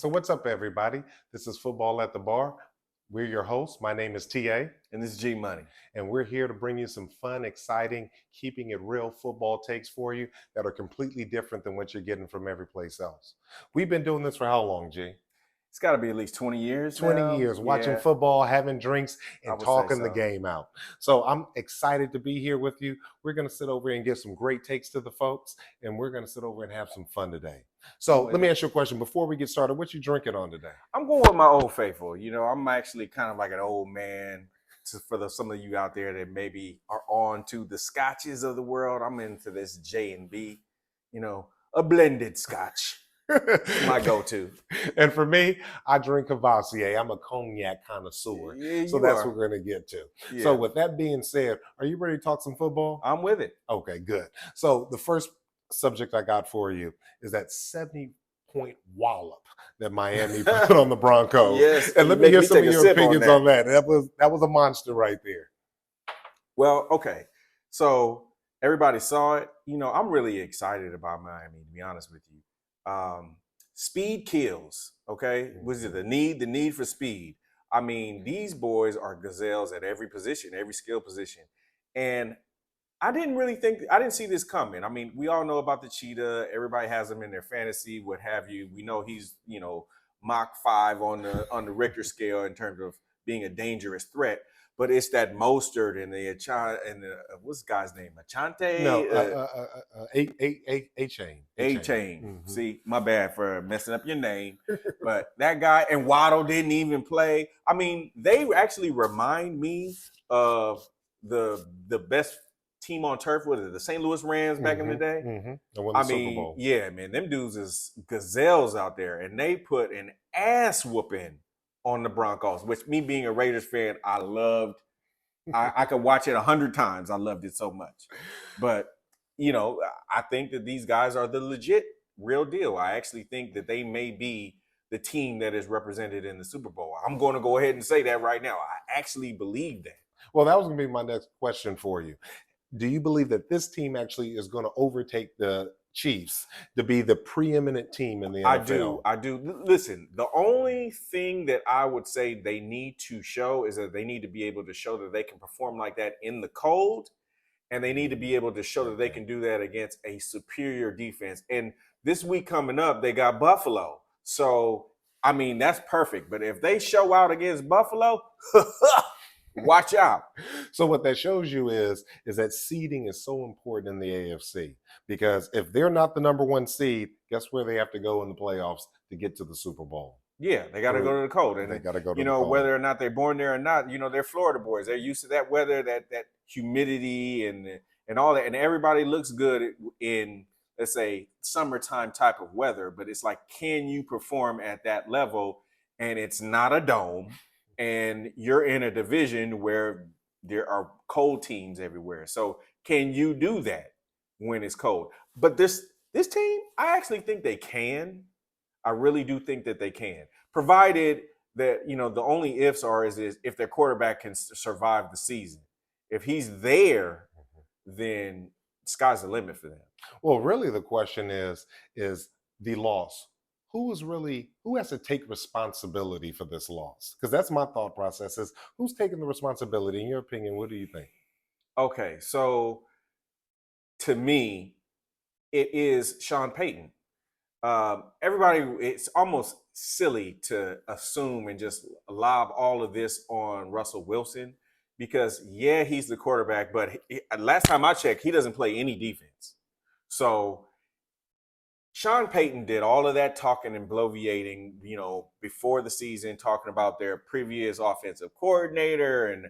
So, what's up, everybody? This is Football at the Bar. We're your hosts. My name is TA, And this is G Money. and we're here to bring you some fun, exciting, keeping it real football takes for you that are completely different than what you're getting from every place else. We've been doing this for how long, G? It's got to be at least 20 years 20 now. years watching Yeah, football, having drinks, I and would say talking the so. game out. So I'm excited to be here with you. We're going to sit over and give some great takes to the folks, and we're going to sit over and have some fun today. So let me ask you a question before we get started. What you drinking on today? I'm going with my Old Faithful. You know, I'm actually kind of like an old man. Some of you out there that maybe are on to the scotches of the world, I'm into this J&B, you know, a blended scotch. It's my go-to. And for me, I drink Cavassier. I'm a cognac connoisseur. Yeah, So you that's are. what we're going to get to. Yeah. So with that being said, are you ready to talk some football? I'm with it. Okay, good. So the first subject I got for you is that 70-point wallop that Miami put on the Broncos. Yes, And let you me make hear me some of take a your sip on opinions that. on that. That was a monster right there. Well, okay. So everybody saw it. You know, I'm really excited about Miami, to be honest with you. Speed kills, okay? Was it the need for speed? I mean, these boys are gazelles at every position, every skill position. And I didn't see this coming. I mean, we all know about the cheetah. Everybody has them in their fantasy, what have you. We know he's, Mach 5 on the Richter scale in terms of being a dangerous threat. But it's that Mostert and what's the guy's name? Achante? No, A-Chain. A-Chain. Mhm. See, my bad for messing up your name. But that guy and Waddle didn't even play. I mean, they actually remind me of the best team on turf. What is it? The St. Louis Rams back in the day? Mm-hmm. And won the Super Bowl. Yeah, man, them dudes is gazelles out there. And they put an ass whooping on the Broncos, which me being a Raiders fan, I loved. I could watch it 100 times. I loved it so much. But, I think that these guys are the legit real deal. I actually think that they may be the team that is represented in the Super Bowl. I'm going to go ahead and say that right now. I actually believe that. Well, that was going to be my next question for you. Do you believe that this team actually is going to overtake the Chiefs to be the preeminent team in the NFL? I do. Listen, the only thing that I would say they need to show is that they need to be able to show that they can perform like that in the cold, and they need to be able to show that they can do that against a superior defense. And this week coming up, they got Buffalo. So, I mean, that's perfect. But if they show out against Buffalo, watch out. So what that shows you is that seeding is so important in the AFC, because if they're not the number one seed, guess where they have to go in the playoffs to get to the Super Bowl? Yeah, they got to go to the cold. And they got to go to the cold. Whether or not they're born there or not, they're Florida boys. They're used to that weather, that humidity and all that. And everybody looks good in, let's say, summertime type of weather. But it's like, can you perform at that level? And it's not a dome. And you're in a division where there are cold teams everywhere. So can you do that when it's cold? But this team, I actually think they can. I really do think that they can, provided that, the only ifs is if their quarterback can survive the season. If he's there, then sky's the limit for them. Well, really the question is the loss. Who has to take responsibility for this loss? Because that's my thought process is, who's taking the responsibility? In your opinion, what do you think? Okay, so to me, it is Sean Payton. Everybody, it's almost silly to assume and just lob all of this on Russell Wilson because, yeah, he's the quarterback, but last time I checked, he doesn't play any defense. So Sean Payton did all of that talking and bloviating, before the season, talking about their previous offensive coordinator and,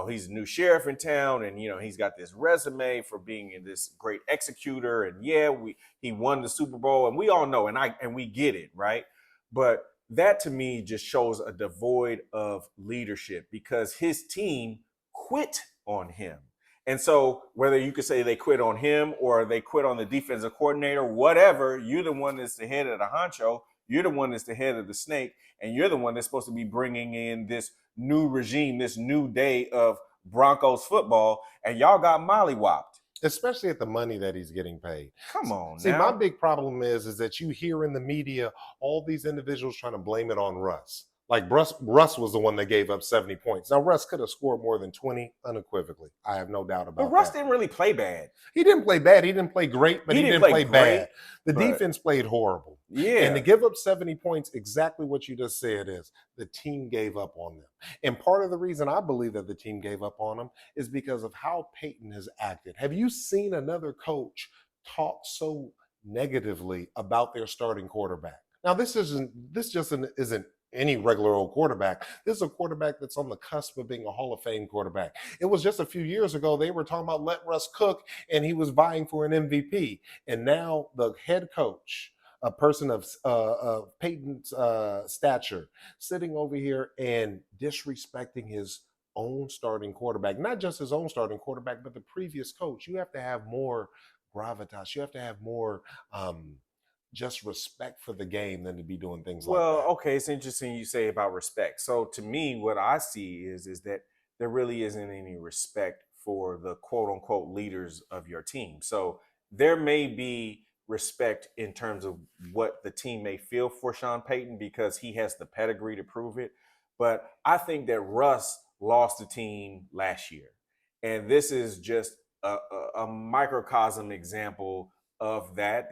he's a new sheriff in town and, he's got this resume for being this great executor. And yeah, he won the Super Bowl and we all know and we get it, right? But that to me just shows a devoid of leadership because his team quit on him. And so whether you could say they quit on him or they quit on the defensive coordinator, whatever, you're the one that's the head of the honcho. You're the one that's the head of the snake. And you're the one that's supposed to be bringing in this new regime, this new day of Broncos football. And y'all got mollywopped. especially at the money that he's getting paid. Come on See, my now. big problem is that you hear in the media all these individuals trying to blame it on Russ. Like Russ was the one that gave up 70 points. Now Russ could have scored more than 20 unequivocally. I have no doubt But about Russ that. didn't really play bad. He didn't play bad. He didn't play great, but he didn't play great, bad. The but defense played horrible. yeah. And to give up 70 points, exactly what you just said is the team gave up on them. And part of the reason I believe that the team gave up on them is because of how Peyton has acted. Have you seen another coach talk so negatively about their starting quarterback? Now, this isn't any regular old quarterback. This is a quarterback that's on the cusp of being a Hall of Fame quarterback. It was just a few years ago they were talking about let Russ cook, and he was vying for an MVP. And now the head coach, a person of Peyton's stature, sitting over here and disrespecting his own starting quarterback, not just his own starting quarterback, but the previous coach. You have to have more gravitas. You have to have more just respect for the game than to be doing things like that. Well, okay, it's interesting you say about respect. So to me, what I see is that there really isn't any respect for the quote unquote leaders of your team. So there may be respect in terms of what the team may feel for Sean Payton because he has the pedigree to prove it. But I think that Russ lost the team last year. And this is just a microcosm example of that.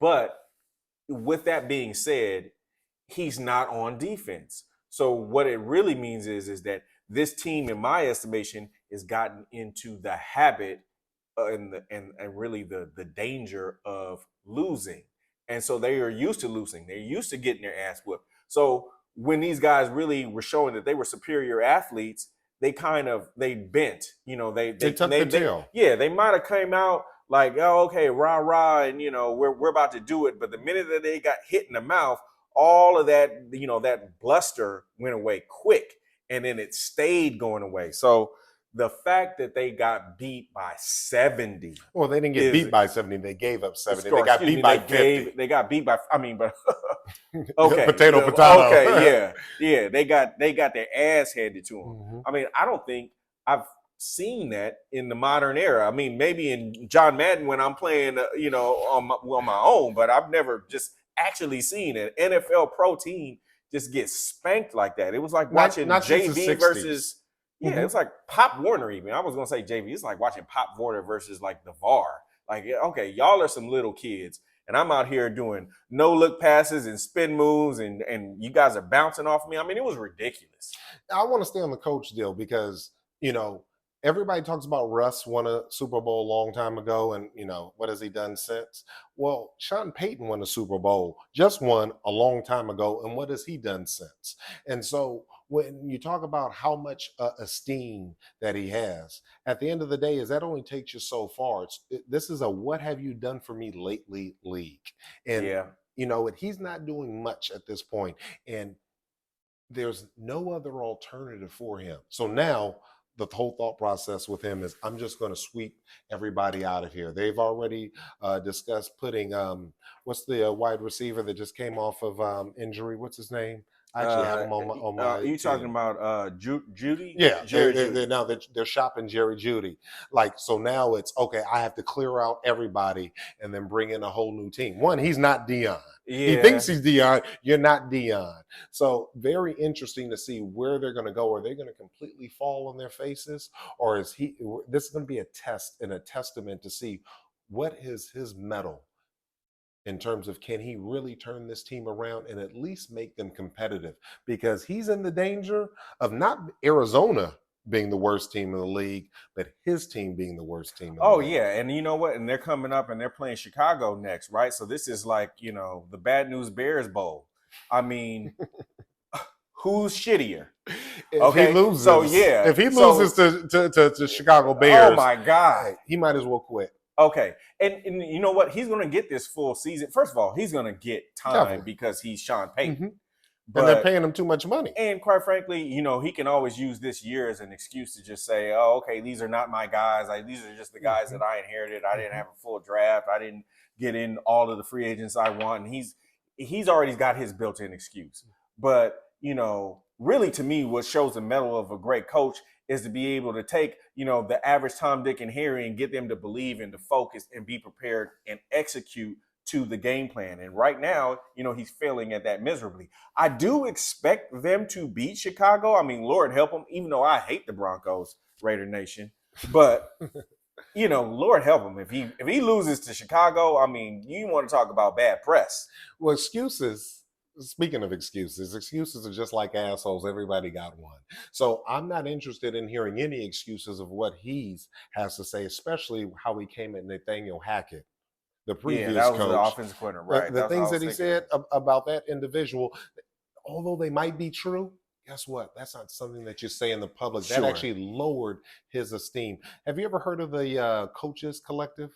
But with that being said, he's not on defense. So what it really means is that this team, in my estimation, has gotten into the habit and really the danger of losing. And so they are used to losing. They're used to getting their ass whooped. So when these guys really were showing that they were superior athletes, they bent. They tucked their tail. Yeah, they might have came out like, oh, okay, rah rah, and we're about to do it. But the minute that they got hit in the mouth, all of that, that bluster went away quick, and then it stayed going away. So the fact that they got beat by 70. Well, they didn't get beat by 70. They gave up 70. They got beat by 50. They got beat by, but okay. Potato. Okay, yeah. They got their ass handed to them. Mm-hmm. I mean, I don't think I've seen that in the modern era. I mean, maybe in John Madden when I'm playing, on my own, but I've never just actually seen an NFL pro team just get spanked like that. It was like watching not JV versus, mm-hmm. It was like Pop Warner even. I was going to say JV. It's like watching Pop Warner versus like the VAR. Like, okay, y'all are some little kids, and I'm out here doing no-look passes and spin moves, and you guys are bouncing off me. I mean, it was ridiculous. I want to stay on the coach deal because, everybody talks about Russ won a Super Bowl a long time ago, and what has he done since? Well, Sean Payton won a Super Bowl, just won a long time ago, and what has he done since? And so when you talk about how much esteem that he has, at the end of the day, is that only takes you so far. This is a what have you done for me lately league, and he's not doing much at this point, and there's no other alternative for him. So now the whole thought process with him is I'm just going to sweep everybody out of here. They've already discussed putting what's the wide receiver that just came off of injury? What's his name? I actually have him on my. Are you talking about Judy? Yeah, now they're shopping Jerry Judy. So now it's okay. I have to clear out everybody and then bring in a whole new team. One, he's not Deion. Yeah. He thinks he's Deion. You're not Deion. So very interesting to see where they're going to go. Are they going to completely fall on their faces, or is this is going to be a test and a testament to see what is his mettle in terms of can he really turn this team around and at least make them competitive? Because he's in the danger of not Arizona being the worst team in the league, but his team being the worst team in the league. Yeah. And you know what? And they're coming up and they're playing Chicago next, right? So this is like, the Bad News Bears Bowl. I mean, who's shittier? If he loses, if he loses to Chicago Bears, oh my God, he might as well quit. Okay. And you know what? He's going to get this full season. First of all, he's going to get time Definitely. Because he's Sean Payton. Mm-hmm. And they're paying him too much money. And quite frankly, he can always use this year as an excuse to just say, oh, okay, these are not my guys. These are just the guys that I inherited. I didn't have a full draft. I didn't get in all of the free agents I want. And he's already got his built-in excuse. But, really to me, what shows the mettle of a great coach is to be able to take, the average Tom, Dick, and Harry and get them to believe and to focus and be prepared and execute to the game plan. And right now, he's failing at that miserably. I do expect them to beat Chicago. I mean, Lord help them, even though I hate the Broncos, Raider Nation. But, Lord help him. If he loses to Chicago, I mean, you want to talk about bad press. Well, excuses. Speaking of excuses are just like assholes. Everybody got one. So I'm not interested in hearing any excuses of what he has to say, especially how he came at Nathaniel Hackett, the previous that was coach. The offensive coordinator, right? The things that he said about that individual, although they might be true, guess what? That's not something that you say in the public. Sure. That actually lowered his esteem. Have you ever heard of the Coaches Collective?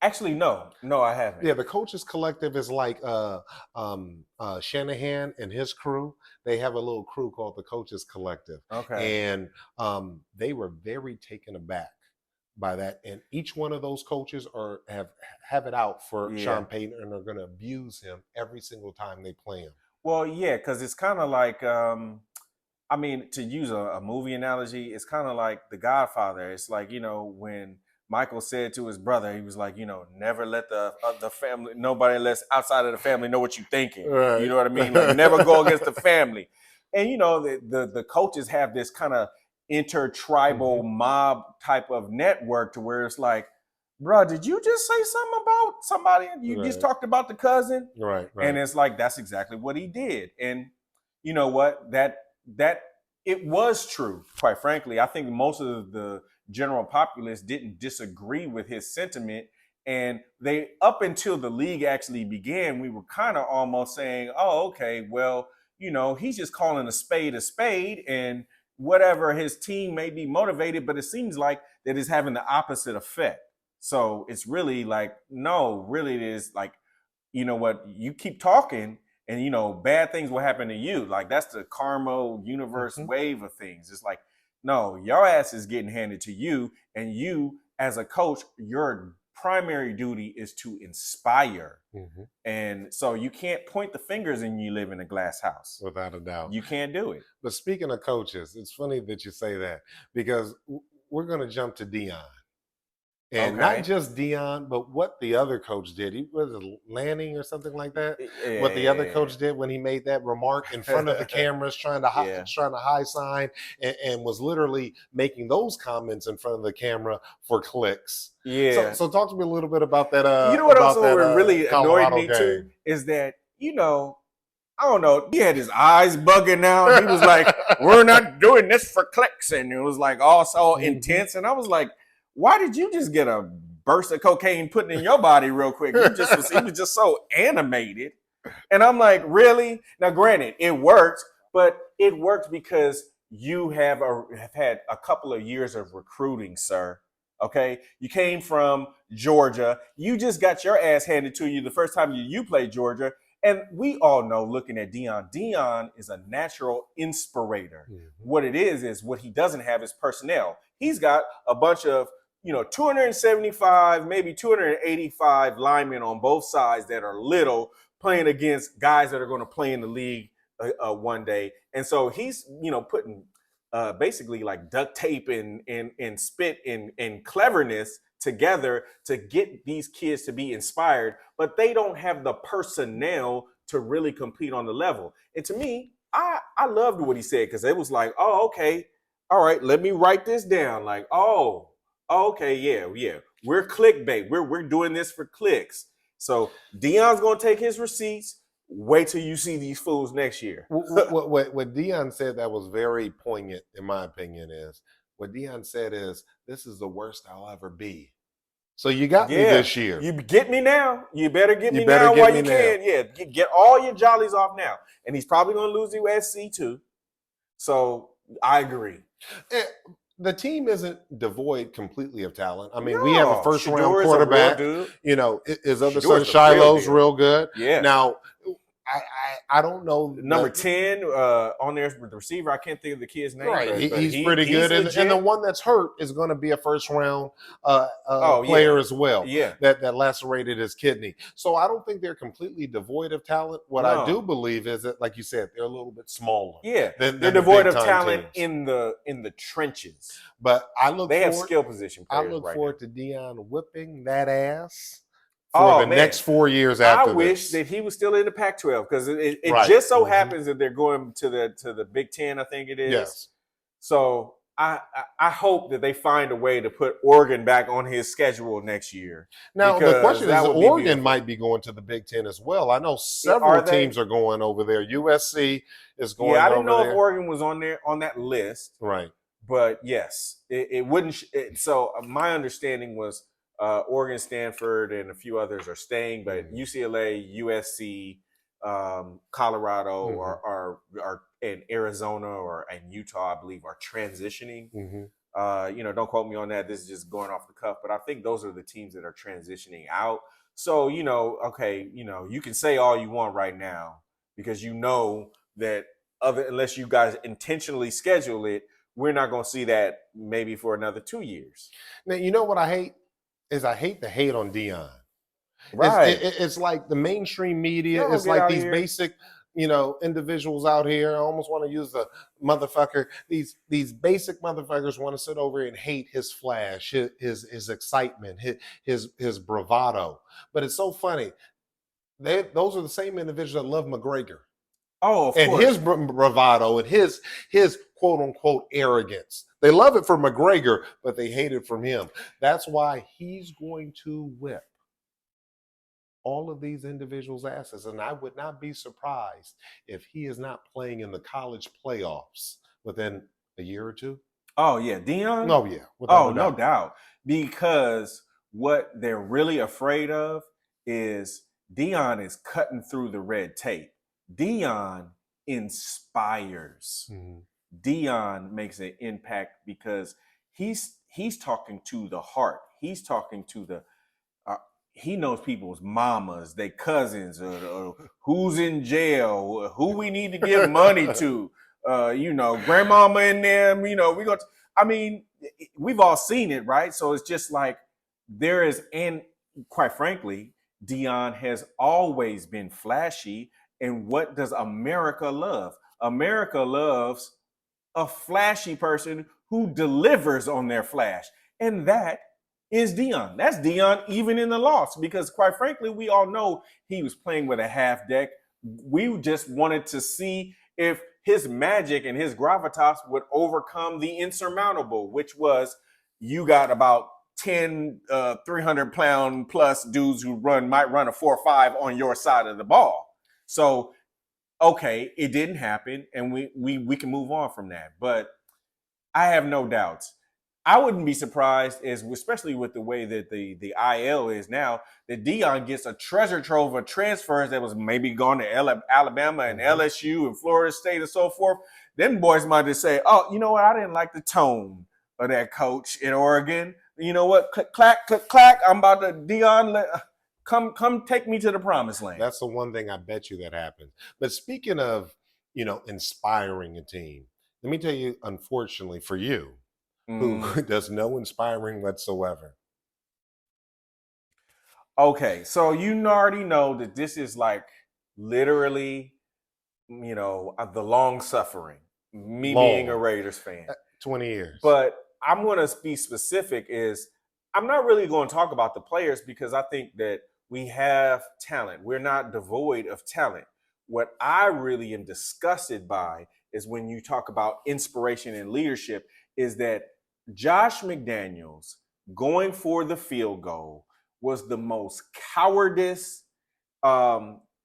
Actually, no, I haven't. Yeah, the Coaches Collective is like Shanahan and his crew. They have a little crew called the Coaches Collective. Okay. And they were very taken aback by that. And each one of those coaches have it out for Sean Payton and are going to abuse him every single time they play him. Well, yeah, because it's kind of like, to use a movie analogy, it's kind of like The Godfather. It's like, when Michael said to his brother, he was like, never let the family, nobody else outside of the family know what you're thinking. Right. You know what I mean? Like, never go against the family. And, the coaches have this kind of intertribal mob type of network to where it's like, bro, did you just say something about somebody? You just talked about the cousin? Right. And it's like, that's exactly what he did. And you know what? That it was true, quite frankly. I think most of the general populace didn't disagree with his sentiment. And they, up until the league actually began, we were kind of almost saying, oh, okay, well, he's just calling a spade, and whatever, his team may be motivated, but it seems like that is having the opposite effect. So it's really like, no, really it is like, you know what, you keep talking and, bad things will happen to you. Like, that's the karma universe wave of things. It's like, no, your ass is getting handed to you. And you, as a coach, your primary duty is to inspire. And so you can't point the fingers and you live in a glass house. Without a doubt. You can't do it. But speaking of coaches, it's funny that you say that, because we're going to jump to Deion. And not just Deion, but what the other coach did. He was Lanning or something like that. What the other coach did when he made that remark in front of the cameras, trying to high sign, and was literally making those comments in front of the camera for clicks. Yeah. So talk to me a little bit about that. You know what also really annoyed me too is that, I don't know, he had his eyes bugging out. He was like, "We're not doing this for clicks," and it was like all so intense. And I was like, why did you just get a burst of cocaine put in your body real quick? He was just so animated. And I'm like, really? Now, granted, it works, but it works because you have had a couple of years of recruiting, sir. Okay? You came from Georgia. You just got your ass handed to you the first time you played Georgia. And we all know, looking at Deion is a natural inspirator. What it is what he doesn't have is personnel. He's got a bunch of 275, maybe 285 linemen on both sides that are little, playing against guys that are going to play in the league one day. And so he's, putting basically like duct tape and spit and cleverness together to get these kids to be inspired, but they don't have the personnel to really compete on the level. And to me, I loved what he said, because it was like, oh, okay, all right, let me write this down. Like, oh, okay, yeah. We're clickbait. We're doing this for clicks. So Deion's gonna take his receipts. Wait till you see these fools next year. What Deion said that was very poignant, in my opinion, is what Deion said is, this is the worst I'll ever be. So you got me this year. You get me now. You better get me now while you can. Yeah, get all your jollies off now. And he's probably going to lose to USC too. So I agree. The team isn't devoid completely of talent. I mean, we have a first-round quarterback. His other son Shiloh's real good. Yeah. Now, I don't know. Number 10 on there with the receiver. I can't think of the kid's name. Right, but he's pretty good, and the one that's hurt is going to be a first round player as well. Yeah, that lacerated his kidney. So I don't think they're completely devoid of talent. What I do believe is that, like you said, they're a little bit smaller. Yeah, than they're the devoid of big-time talent teams. in the trenches. But they have skill position I players. look forward to Deion whipping that ass for the next 4 years after I wish that he was still in the Pac-12 because it just so happens that they're going to the Big Ten, I think it is. Yes. So I hope that they find a way to put Oregon back on his schedule next year. Now the question is, Oregon might be going to the Big Ten as well. I know several teams are going over there. USC is going. Yeah, I didn't know if Oregon was on that list. Right. But yes, it wouldn't. So my understanding was Oregon, Stanford, and a few others are staying, but UCLA, USC, Colorado are and Arizona and Utah, I believe, are transitioning. Don't quote me on that. This is just going off the cuff, but I think those are the teams that are transitioning out. So you can say all you want right now because you know that unless you guys intentionally schedule it, we're not going to see that maybe for another 2 years. Now, you know what I hate is I hate the hate on Deion. Right. It's like the mainstream media. It's like these basic, individuals out here. I almost want to use the motherfucker. These basic motherfuckers want to sit over and hate his flash, his excitement, his bravado. But it's so funny. Those are the same individuals that love McGregor. Oh, of course. His bravado and his quote unquote arrogance. They love it from McGregor, but they hate it from him. That's why he's going to whip all of these individuals' asses. And I would not be surprised if he is not playing in the college playoffs within a year or two. Oh, yeah. Deion? Oh, yeah. No doubt. Because what they're really afraid of is Deion is cutting through the red tape. Deion inspires. Deion makes an impact because he's talking to the heart. He's talking to the he knows people's mamas, their cousins, who's in jail, who we need to give money to, grandmama in them, we've all seen it, right? So it's just like and quite frankly, Deion has always been flashy. And what does America love? America loves a flashy person who delivers on their flash. And that is Deion. That's Deion even in the loss because quite frankly, we all know he was playing with a half deck. We just wanted to see if his magic and his gravitas would overcome the insurmountable, which was you got about 10 300-pound plus dudes who might run a 4.5 on your side of the ball. So, okay, it didn't happen, and we can move on from that. But I have no doubts. I wouldn't be surprised, especially with the way that the IL is now, that Deion gets a treasure trove of transfers that was maybe gone to Alabama and LSU and Florida State and so forth. Them boys might just say, oh, you know what? I didn't like the tone of that coach in Oregon. You know what? Click, clack, click, clack. I'm about to, Deion, come take me to the promised land. That's the one thing I bet you that happens. But speaking of, inspiring a team, let me tell you, unfortunately for you, who does no inspiring whatsoever. Okay, so you already know that this is like literally, the long suffering. Being a Raiders fan. 20 years. But I'm going to be specific I'm not really going to talk about the players because I think that we have talent. We're not devoid of talent. What I really am disgusted by is when you talk about inspiration and leadership is that Josh McDaniels going for the field goal was the most cowardice,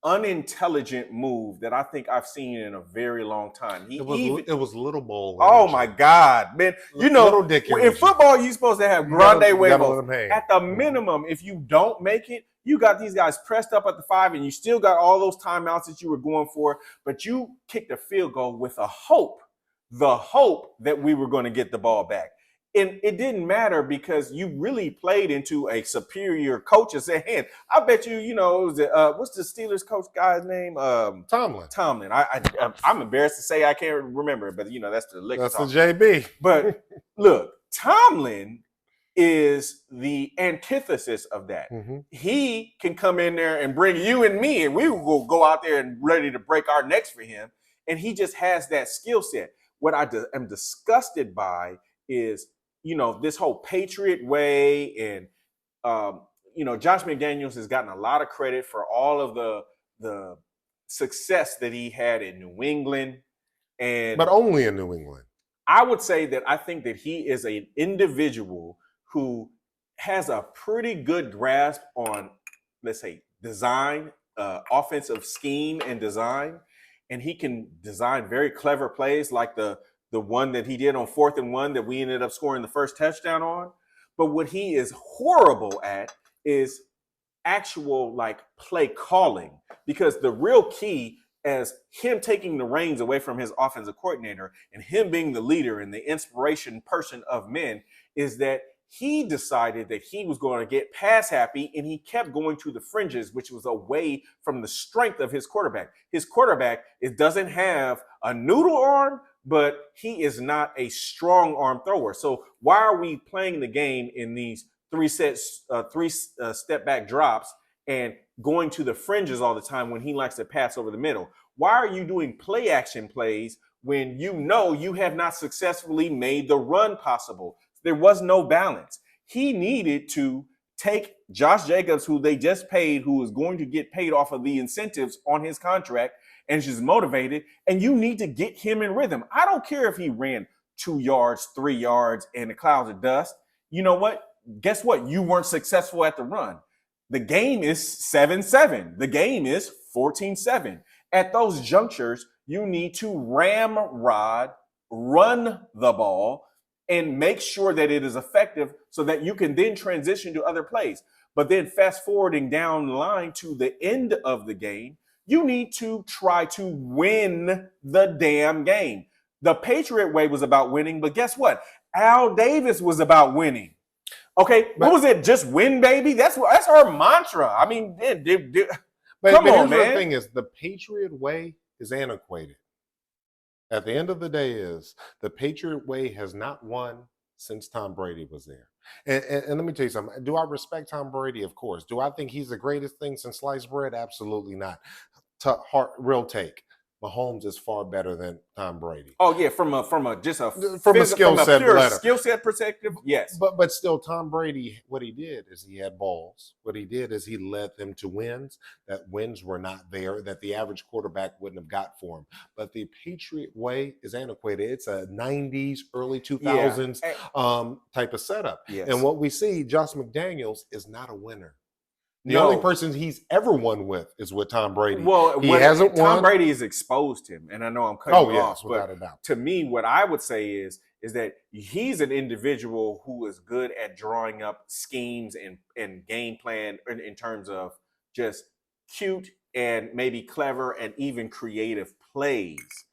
unintelligent move that I think I've seen in a very long time. It was little ball. Oh my God, man! Little dick in football, you're supposed to have grande huevos. At the minimum, if you don't make it, you got these guys pressed up at the 5, and you still got all those timeouts that you were going for, but you kicked a field goal with the hope that we were going to get the ball back. And it didn't matter because you really played into a superior coach's hand. I bet you, it was what's the Steelers coach guy's name? Tomlin. Tomlin. I'm embarrassed to say I can't remember it, but that's the liquor That's talk. the JB. But look, Tomlin is the antithesis of that. Mm-hmm. He can come in there and bring you and me, and we will go out there and ready to break our necks for him. And he just has that skill set. What I am disgusted by is, this whole Patriot way. And, Josh McDaniels has gotten a lot of credit for all of the success that he had in New England. But only in New England. I would say that I think that he is an individual who has a pretty good grasp on, let's say, design, offensive scheme and design. And he can design very clever plays like the one that he did on 4th and 1 that we ended up scoring the first touchdown on. But what he is horrible at is actual play calling, because the real key as him taking the reins away from his offensive coordinator and him being the leader and the inspiration person of men is that he decided that he was going to get pass happy, and he kept going to the fringes, which was away from the strength of his quarterback. His quarterback doesn't have a noodle arm, but he is not a strong arm thrower. So why are we playing the game in these three step back drops and going to the fringes all the time when he likes to pass over the middle? Why are you doing play action plays when you have not successfully made the run possible? There was no balance. He needed to take Josh Jacobs, who they just paid, who is going to get paid off of the incentives on his contract and is just motivated, and you need to get him in rhythm. I don't care if he ran 2 yards, 3 yards, and a cloud of dust. You know what? Guess what? You weren't successful at the run. The game is 7-7. The game is 14-7. At those junctures, you need to ramrod, run the ball, and make sure that it is effective so that you can then transition to other plays. But then fast forwarding down the line to the end of the game, you need to try to win the damn game. The Patriot way was about winning, but guess what? Al Davis was about winning. Okay, what was it? Just win, baby? That's our mantra. I mean, come on, man. The thing is, the Patriot way is antiquated. At the end of the day, the Patriot way has not won since Tom Brady was there. And let me tell you something. Do I respect Tom Brady? Of course. Do I think he's the greatest thing since sliced bread? Absolutely not. Real take. Mahomes is far better than Tom Brady. Oh yeah, from a skill set perspective, yes. But still, Tom Brady, what he did is he had balls. What he did is he led them to wins. That wins were not there, that the average quarterback wouldn't have got for him. But the Patriot way is antiquated. It's a 90s, early 2000s type of setup. Yes. And what we see, Josh McDaniels is not a winner. The only person he's ever won with is with Tom Brady. Well, he hasn't won. Tom Brady has exposed him, and I know I'm cutting you off, without a doubt. To me, what I would say is that he's an individual who is good at drawing up schemes and game plan in terms of just cute and maybe clever and even creative plays.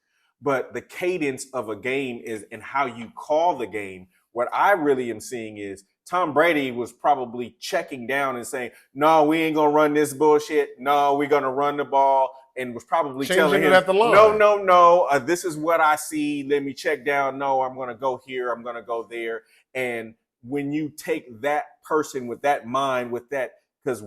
But the cadence of a game is and how you call the game. What I really am seeing is Tom Brady was probably checking down and saying, no, we ain't going to run this bullshit. No, we're going to run the ball. And was probably telling him, no, this is what I see. Let me check down. No, I'm going to go here. I'm going to go there. And when you take that person with that mind, with that, because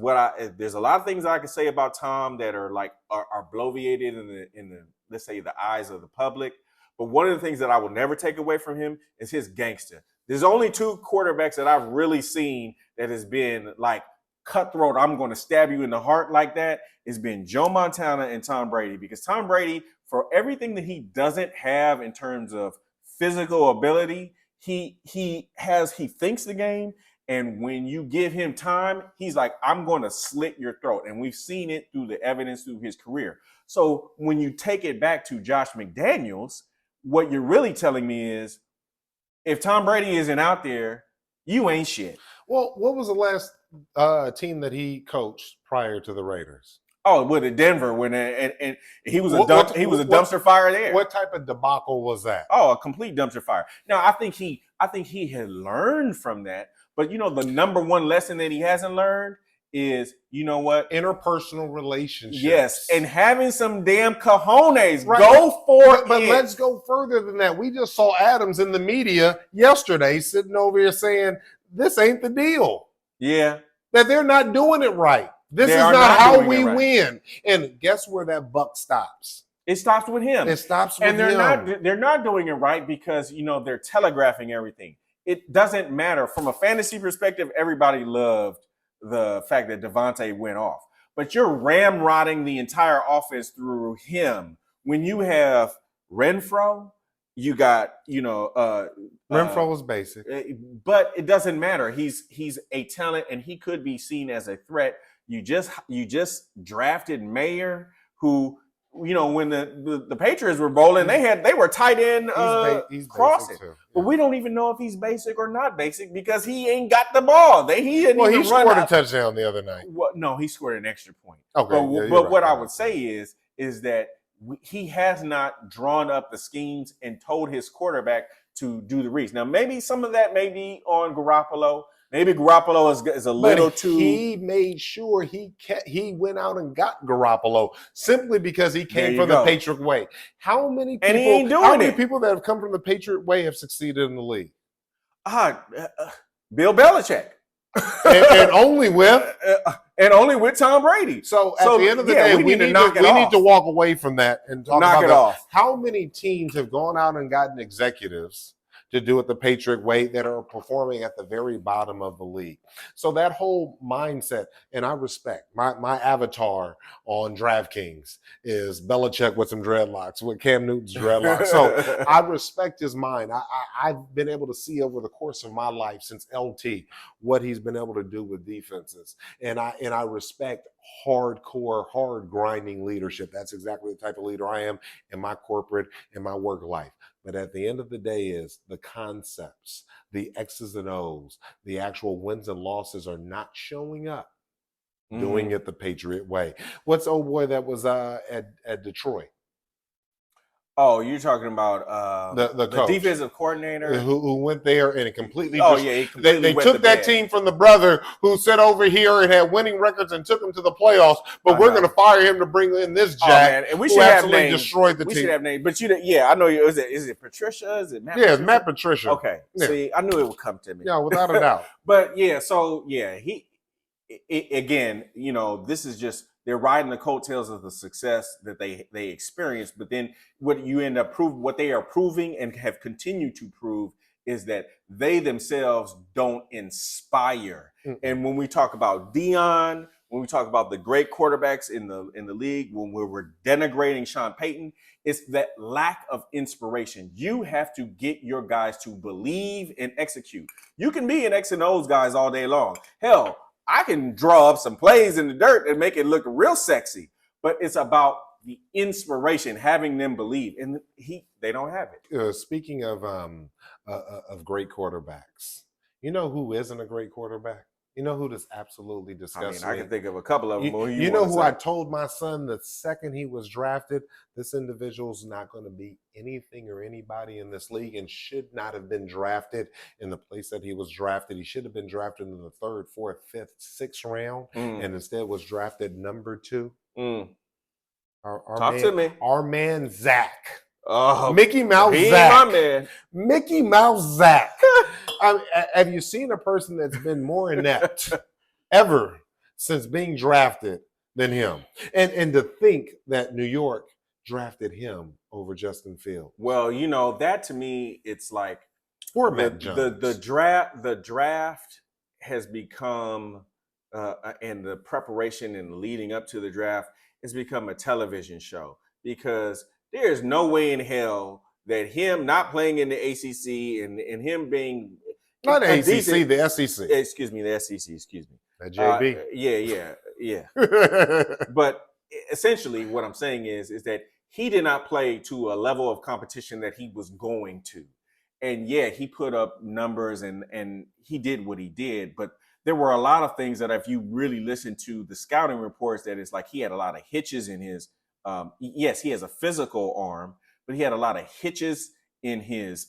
there's a lot of things I can say about Tom that are bloviated in the let's say the eyes of the public. But one of the things that I will never take away from him is his gangster. There's only 2 quarterbacks that I've really seen that has been like cutthroat. I'm going to stab you in the heart like that. It's been Joe Montana and Tom Brady, because Tom Brady, for everything that he doesn't have in terms of physical ability, he thinks the game. And when you give him time, he's like, I'm going to slit your throat. And we've seen it through the evidence through his career. So when you take it back to Josh McDaniels, what you're really telling me is, if Tom Brady isn't out there, you ain't shit. Well, what was the last team that he coached prior to the Raiders? Oh, with Denver when and he was a What, he was a what, dumpster fire there. what type of debacle was that? Oh, a complete dumpster fire. Now, I think he had learned from that, but the number one lesson that he hasn't learned is, you know what? Interpersonal relationships. Yes, and having some damn cojones. Right. Go for it. But let's go further than that. We just saw Adams in the media yesterday sitting over here saying this ain't the deal. Yeah. That they're not doing it right. This They is are not how doing it we right. win. And guess where that buck stops? It stops with him. It stops with And they're him. they're not doing it right because they're telegraphing everything. It doesn't matter. From a fantasy perspective, everybody loved the fact that Devontae went off. But you're ramrodding the entire offense through him. When you have Renfro, you got, Renfro was basic. but it doesn't matter. He's a talent and he could be seen as a threat. You just drafted Mayer, who, when the Patriots were bowling, they were tight end crossing. Yeah. But we don't even know if he's basic or not basic because he ain't got the ball. He didn't even he scored a touchdown the other night. Well, no, he scored an extra point. Okay, but what I would say is that he has not drawn up the schemes and told his quarterback to do the reads. Now, maybe some of that may be on Garoppolo. Maybe Garoppolo is a little too. He made sure he went out and got Garoppolo simply because he came from the Patriot way. How many people? And he ain't doing how many people that have come from the Patriot way have succeeded in the league? Bill Belichick, and only with Tom Brady. So at the end of the day, we need to walk away from that and talk about off. How many teams have gone out and gotten executives to do it the Patriot way that are performing at the very bottom of the league? So that whole mindset, and I respect my avatar on DraftKings is Belichick with some dreadlocks, with Cam Newton's dreadlocks. So I respect his mind. I've been able to see over the course of my life since LT what he's been able to do with defenses, and I respect hardcore, hard grinding leadership. That's exactly the type of leader I am in my corporate and my work life. But at the end of the day is the concepts, the X's and O's, the actual wins and losses are not showing up doing it the Patriot way. What's old boy that was at Detroit? Oh, you're talking about the defensive coordinator who went there and it completely. They took that team from the brother who sat over here and had winning records and took them to the playoffs. But we're going to fire him to bring in this jack. And we should have names. Destroyed the team. We should have names. But I know you. Is it Patricia? Is it Matt? Yeah, it's Matt Patricia. Okay. Yeah. See, I knew it would come to me. Yeah, without a doubt. But again, this is just. They're riding the coattails of the success that they experienced, but then what they are proving and have continued to prove is that they themselves don't inspire. Mm-hmm. And when we talk about Deion, when we talk about the great quarterbacks in the league, when we're denigrating Sean Payton, it's that lack of inspiration. You have to get your guys to believe and execute. You can be an X and O's guys all day long. Hell, I can draw up some plays in the dirt and make it look real sexy, but it's about the inspiration, having them believe, and they don't have it. Speaking of great quarterbacks, you know who isn't a great quarterback? You know who this absolutely disgusts me? I can think of a couple of them. You know who I told my son the second he was drafted, this individual's not going to be anything or anybody in this league and should not have been drafted in the place that he was drafted. He should have been drafted in the 3rd, 4th, 5th, 6th round, and instead was drafted number 2. Talk to me. Our man, Zach. Oh, Mickey Mouse he Zach. Ain't my man. Mickey Mouse Zach. Have you seen a person that's been more inept ever since being drafted than him? And to think that New York drafted him over Justin Fields. Well, that to me, it's like the draft has become and the preparation and leading up to the draft has become a television show, because there's no way in hell that him not playing in the ACC and him being not the ACC, the SEC. Excuse me, the SEC. Excuse me. That JB. Yeah. But essentially, what I'm saying is that he did not play to a level of competition that he was going to, and he put up numbers and he did what he did. But there were a lot of things that if you really listen to the scouting reports, that it's like he had a lot of hitches in his. Yes, he has a physical arm, but he had a lot of hitches in his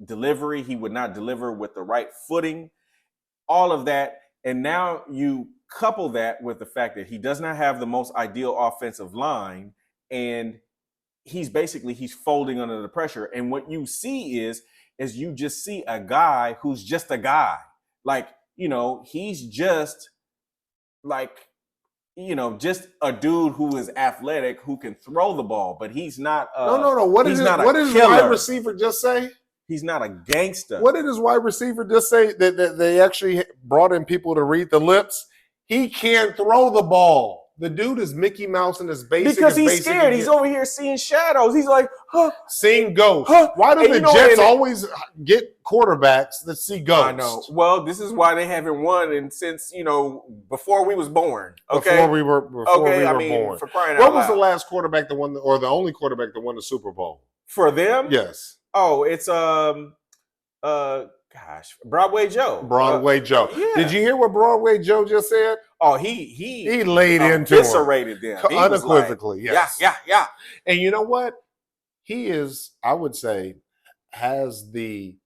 delivery. He would not deliver with the right footing. All of that, and now you couple that with the fact that he does not have the most ideal offensive line, and he's folding under the pressure. And what you see is you just see a guy who's just a guy. Like, he's just like, just a dude who is athletic, who can throw the ball, but he's not. No. What did his wide receiver just say? He's not a gangster. What did his wide receiver just say? That they actually brought in people to read the lips. He can't throw the ball. The dude is Mickey Mouse and is basic. Because he's scared. He's over here seeing shadows. He's like, seeing ghosts. Why do the Jets always get quarterbacks that see ghosts? I know. Well, this is why they haven't won since, before we was born. Okay. Before we were born. For crying out loud. What was the last quarterback that won, or the only quarterback that won the Super Bowl? For them? Yes. Oh, it's Broadway Joe. Broadway Joe. Yeah. Did you hear what Broadway Joe just said? Oh, he laid into him. Eviscerated them. Unequivocally, yes. Yeah. And you know what? He is, I would say, has the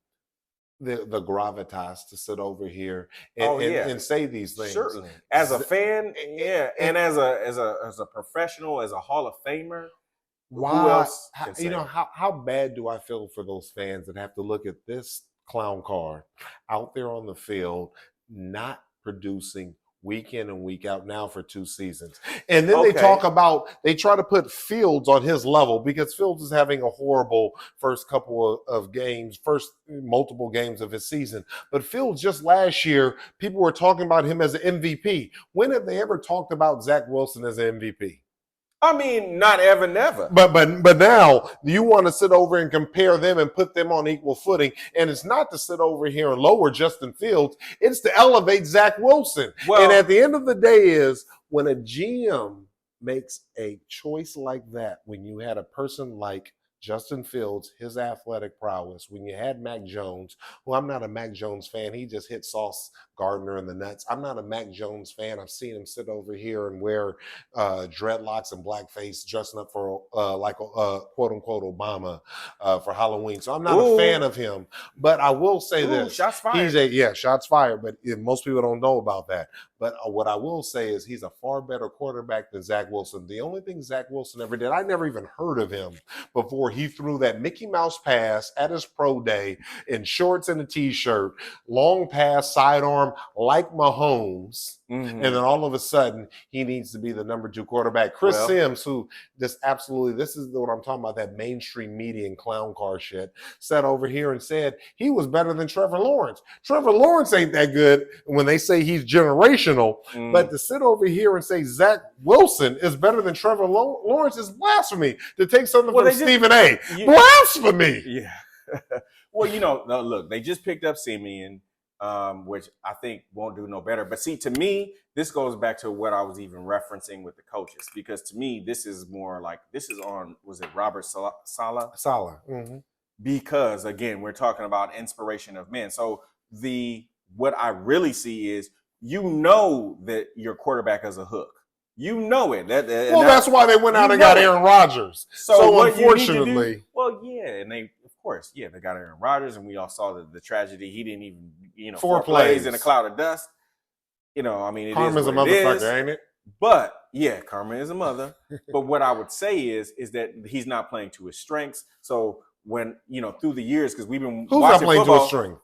gravitas to sit over here and say these things. Certainly. As a fan, yeah, and as a professional, as a Hall of Famer. Why? Who else how bad do I feel for those fans that have to look at this clown car out there on the field, not producing week in and week out now for 2 seasons? And then they try to put Fields on his level, because Fields is having a horrible first couple of games, first multiple games of his season. But Fields, just last year, people were talking about him as an MVP. When have they ever talked about Zach Wilson as an MVP? I mean, not ever, never. But now you want to sit over and compare them and put them on equal footing. And it's not to sit over here and lower Justin Fields. It's to elevate Zach Wilson. Well, and at the end of the day is when a GM makes a choice like that, when you had a person like Justin Fields, his athletic prowess, when you had Mac Jones, who I'm not a Mac Jones fan. He just hit Sauce Gardner in the nuts. I'm not a Mac Jones fan. I've seen him sit over here and wear dreadlocks and blackface, dressing up for like quote unquote Obama for Halloween. So I'm not a fan of him. But I will say this: shots fired. Shots fired. But most people don't know about that. But what I will say is he's a far better quarterback than Zach Wilson. The only thing Zach Wilson ever did, I never even heard of him before he threw that Mickey Mouse pass at his pro day in shorts and a T-shirt, long pass, sidearm, like Mahomes. Mm-hmm. And then all of a sudden, he needs to be the number 2 quarterback. Chris Sims, who this is what I'm talking about, that mainstream media and clown car shit, sat over here and said he was better than Trevor Lawrence. Trevor Lawrence ain't that good when they say he's generational, but to sit over here and say Zach Wilson is better than Trevor Lawrence is blasphemy. To take something from Stephen A. Blasphemy. Yeah. Well, look, they just picked up Simeon. Which I think won't do no better. But see, to me, this goes back to what I was even referencing with the coaches, because to me, this is more like, was it Robert Saleh? Saleh. Mm-hmm. Because again, we're talking about inspiration of men. So what I really see is, that your quarterback is a hook. You know it. That's why they went out and got Aaron Rodgers. So unfortunately. And they got Aaron Rodgers, and we all saw the tragedy. He didn't even, 4 plays in a cloud of dust. Karma's a motherfucker, ain't it? But karma is a mother. But what I would say is that he's not playing to his strengths. So when, through the years, because we've been watching not playing football, to his strength?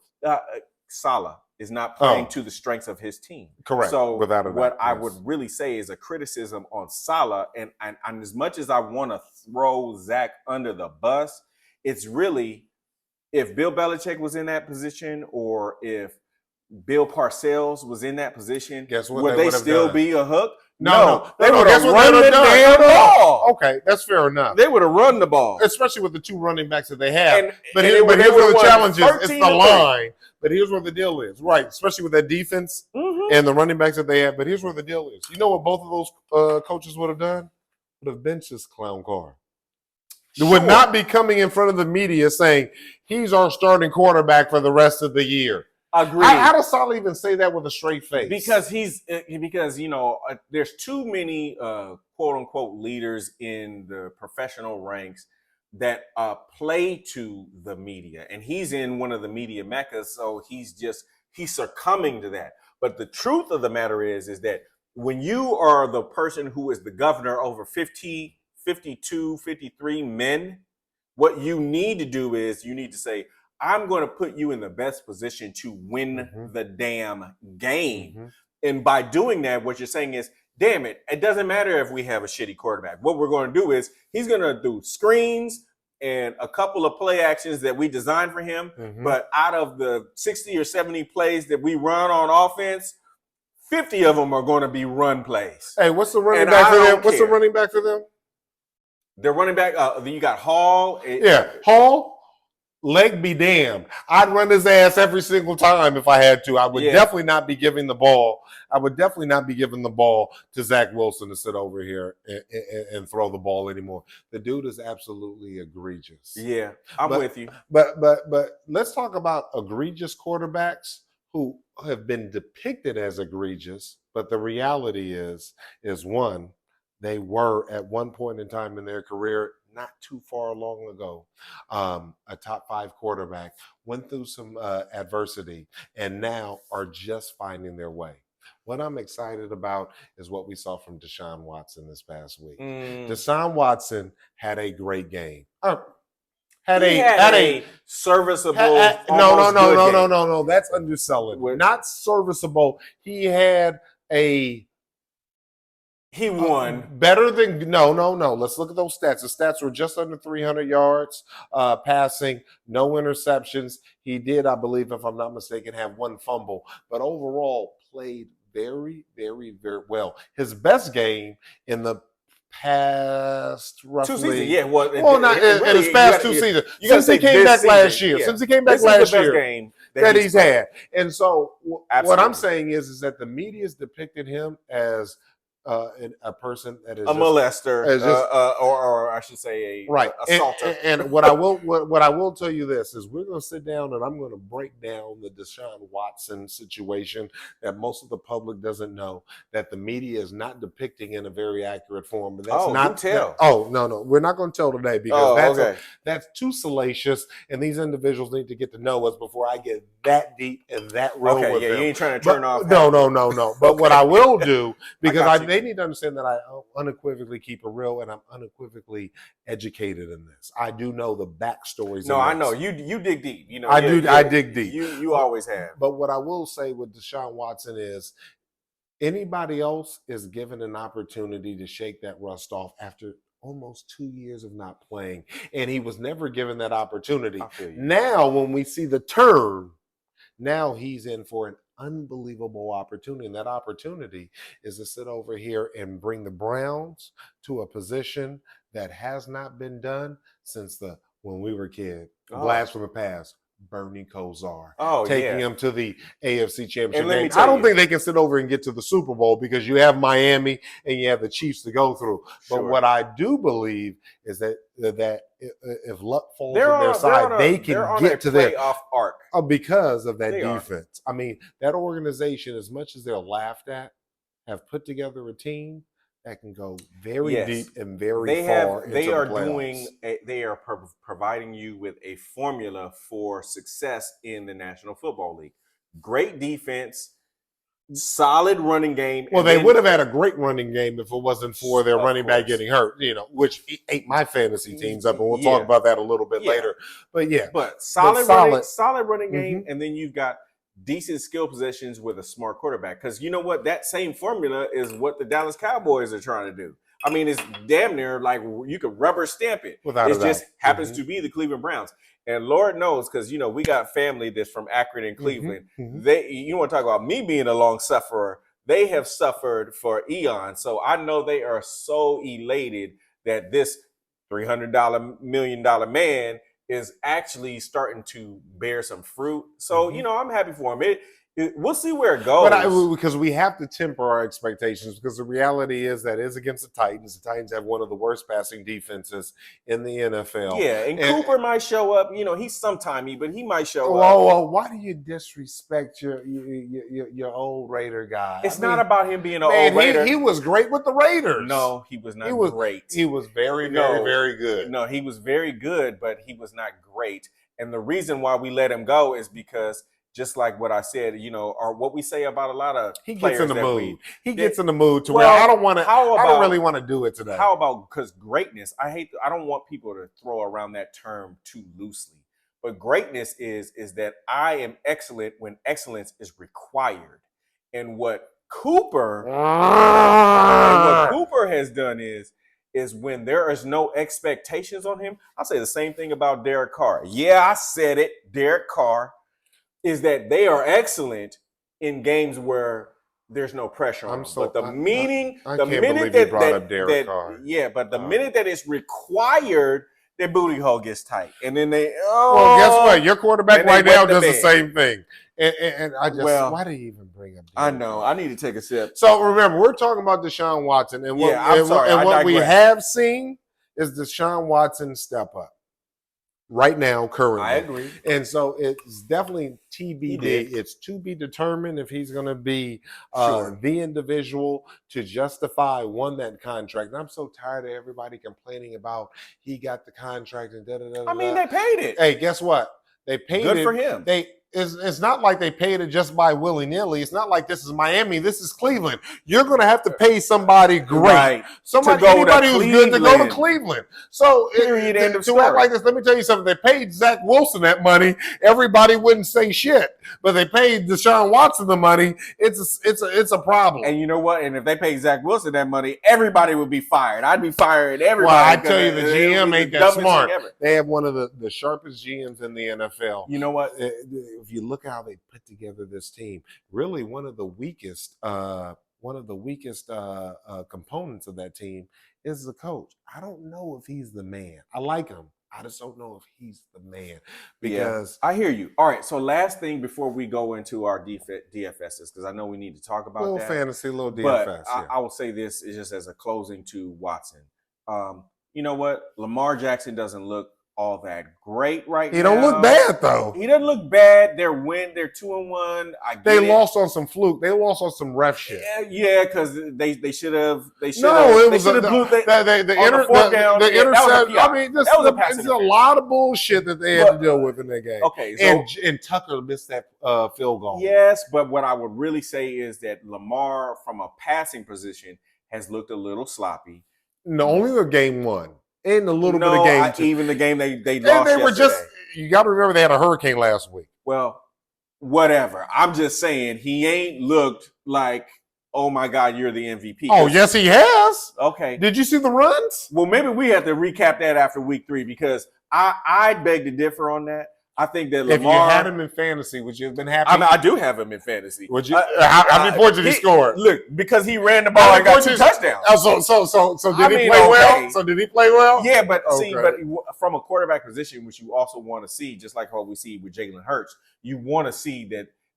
Saleh is not playing to the strengths of his team. Correct. So without a doubt, what I would really say is a criticism on Saleh, and as much as I want to throw Zach under the bus, it's really, if Bill Belichick was in that position, or if Bill Parcells was in that position, would they still be a hook? No. They would have run the damn ball. Okay, that's fair enough. They would have run the ball. Especially with the 2 running backs that they have. But here's where the challenge is. It's the line. But here's where the deal is. Right, especially with that defense and the running backs that they have. But here's where the deal is. You know what both of those coaches would have done? Would have benched this clown car. They would not be coming in front of the media saying, he's our starting quarterback for the rest of the year. Agreed. How does Saleh even say that with a straight face? Because there's too many quote unquote leaders in the professional ranks that play to the media, and he's in one of the media meccas, so he's succumbing to that. But the truth of the matter is that when you are the person who is the governor over 50, 52, 53 men, what you need to do is you need to say, I'm going to put you in the best position to win the damn game. And by doing that, what you're saying is, damn it, it doesn't matter if we have a shitty quarterback. What we're going to do is he's going to do screens and a couple of play actions that we designed for him. But out of the 60 or 70 plays that we run on offense, 50 of them are going to be run plays. Hey, what's the running back for them? What's the running back for them? The running back, you got Hall. Hall. Leg be damned. I'd run his ass every single time if I had to. I would definitely not be giving the ball. I would definitely not be giving the ball to Zach Wilson to sit over here and throw the ball anymore. The dude is absolutely egregious. Yeah, I'm with you. But let's talk about egregious quarterbacks who have been depicted as egregious. But the reality is one, they were at one point in time in their career, not too far long ago, a top 5 quarterback, went through some adversity, and now are just finding their way. What I'm excited about is what we saw from Deshaun Watson this past week. Deshaun Watson had a great game. Had a serviceable. No. That's underselling. Not serviceable. He had a. He won. Better than no. Let's look at those stats. The stats were just under 300 yards passing, no interceptions. He did, I believe, if I'm not mistaken, have one fumble, but overall played very, very, very well. His best game in the past roughly 2 seasons, in his past 2 seasons. Since he came back last year. Since he came back last year game that he's had. And so what I'm saying is that the media's depicted him as a person that is a molester, or I should say a assaulter. And what I will tell you this is we're going to sit down and I'm going to break down the Deshaun Watson situation that most of the public doesn't know, that the media is not depicting in a very accurate form. But that's not tell. No, we're not going to tell today because that's too salacious, and these individuals need to get to know us before I get that deep and that real with them. You ain't trying to turn off. No. But what I will do, because they need to understand that I unequivocally keep it real and I'm unequivocally educated in this. I do know the backstories. No, I know you dig deep. You know, I dig deep. You always have. But what I will say with Deshaun Watson is anybody else is given an opportunity to shake that rust off after almost 2 years of not playing, and he was never given that opportunity. Now, when we see the turn, now he's in for an unbelievable opportunity, and that opportunity is to sit over here and bring the Browns to a position that has not been done since when we were kids. Blast from the past. Bernie Kosar taking him to the AFC Championship game. I don't think they can sit over and get to the Super Bowl because you have Miami and you have the Chiefs to go through. But what I do believe is that if luck falls on their side, they can get to their playoff arc because of that defense. I mean, that organization, as much as they're laughed at, have put together a team that can go very deep and very far. They are providing you with a formula for success in the National Football League. Great defense, solid running game. Well, they would have had a great running game if it wasn't for their running back getting hurt, which ate my fantasy teams up, and we'll talk about that a little bit later. But solid running game, and then you've got decent skill possessions with a smart quarterback. Because you know what? That same formula is what the Dallas Cowboys are trying to do. I mean, it's damn near like you could rubber stamp it. It just happens to be the Cleveland Browns. And Lord knows, because, we got family that's from Akron and Cleveland. You want to talk about me being a long sufferer. They have suffered for eons. So I know they are so elated that this $300 million man is actually starting to bear some fruit. So, I'm happy for him. We'll see where it goes. But because we have to temper our expectations, because the reality is that it's against the Titans. The Titans have one of the worst passing defenses in the NFL. Yeah, and Cooper might show up. He's sometimey, but he might show up. Well, why do you disrespect your old Raider guy? It's not about him being an old Raider. He was great with the Raiders. No, he was not great. He was very, very good. No, he was very good, but he was not great. And the reason why we let him go is because, just like what I said, or what we say about a lot of he players gets in the mood. He gets in the mood to well, where I don't really want to do it today. How about, because greatness? I don't want people to throw around that term too loosely. But greatness is that I am excellent when excellence is required. And what Cooper has done is when there is no expectations on him. I'll say the same thing about Derek Carr. Yeah, I said it. Derek Carr is that they are excellent in games where there's no pressure on them. But the minute that it's required, their booty hole gets tight, and then well, guess what? Your quarterback right now does the same thing. And I just, why do you even bring up? I know. I need to take a sip. So remember, we're talking about Deshaun Watson, and what we have seen is Deshaun Watson step up right now, currently. I agree. And so it's definitely TBD. It's to be determined if he's going to be the individual to justify that contract. And I'm so tired of everybody complaining about he got the contract and da-da-da-da. I mean, they paid it. Hey, guess what? They paid it. Good for him. It's not like they paid it just by willy-nilly. It's not like this is Miami. This is Cleveland. You're going to have to pay somebody great. Anybody who's good to go to Cleveland. So to act like this, let me tell you something. They paid Zach Wilson that money. Everybody wouldn't say shit. But they paid Deshaun Watson the money. It's a problem. And you know what? And if they paid Zach Wilson that money, everybody would be fired. I'd be firing everybody. Well, I tell you, the GM ain't that smart. They have one of the sharpest GMs in the NFL. You know what? If you look how they put together this team, really one of the weakest components of that team is the coach. I don't know if he's the man. I like him. I just don't know if he's the man, because I hear you. All right. So last thing before we go into our DFSs, because I know we need to talk about little that. Fantasy, little DFS. But I will say this is just as a closing to Watson. You know what? Lamar Jackson doesn't look all that great right now. He don't look bad though. He doesn't look bad. They're 2-1. They lost on some fluke. They lost on some ref shit. Yeah, because they should have. They should have. No, it was the intercept. I mean, it's a lot of bullshit that they had to deal with in that game. Okay, so, and Tucker missed that field goal. Yes, but what I would really say is that Lamar, from a passing position, has looked a little sloppy. No, only the game one. And a little bit of game two. Even the game they lost. They were you got to remember they had a hurricane last week. Well, whatever. I'm just saying he ain't looked like, oh my God, you're the MVP. Oh, yes, he has. Okay. Did you see the runs? Well, maybe we have to recap that after week 3, because I beg to differ on that. I think that Lamar, if you had him in fantasy, would you have been happy? I do have him in fantasy. Would you? How many points did he score? Look, because he ran the ball and got 2 touchdowns. So did he play well? So did he play well? Yeah, but from a quarterback position, which you also want to see, just like what we see with Jalen Hurts, you want to see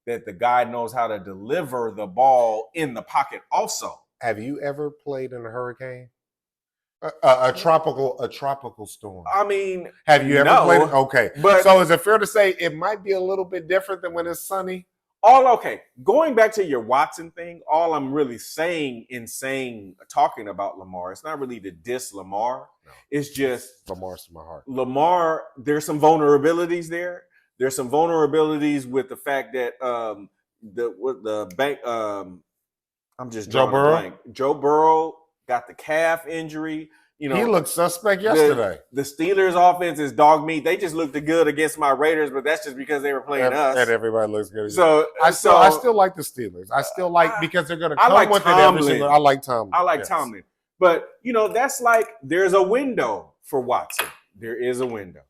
that the guy knows how to deliver the ball in the pocket also. Have you ever played in a hurricane? A tropical storm. I mean, have you ever played? Okay, but so is it fair to say it might be a little bit different than when it's sunny? Going back to your Watson thing, all I'm really talking about Lamar, it's not really to diss Lamar. No. It's just Lamar's to my heart. Lamar, there's some vulnerabilities there. There's some vulnerabilities with the fact that the bank. I'm just Joe Burrow. Joe Burrow got the calf injury. He looked suspect yesterday. The Steelers' offense is dog meat. They just looked good against my Raiders, but that's just because they were playing us. And everybody looks good. So I still like the Steelers. I still like because they're going to come with it every single. I like Tomlin. I like Tomlin, but that's like there's a window for Watson. There is a window,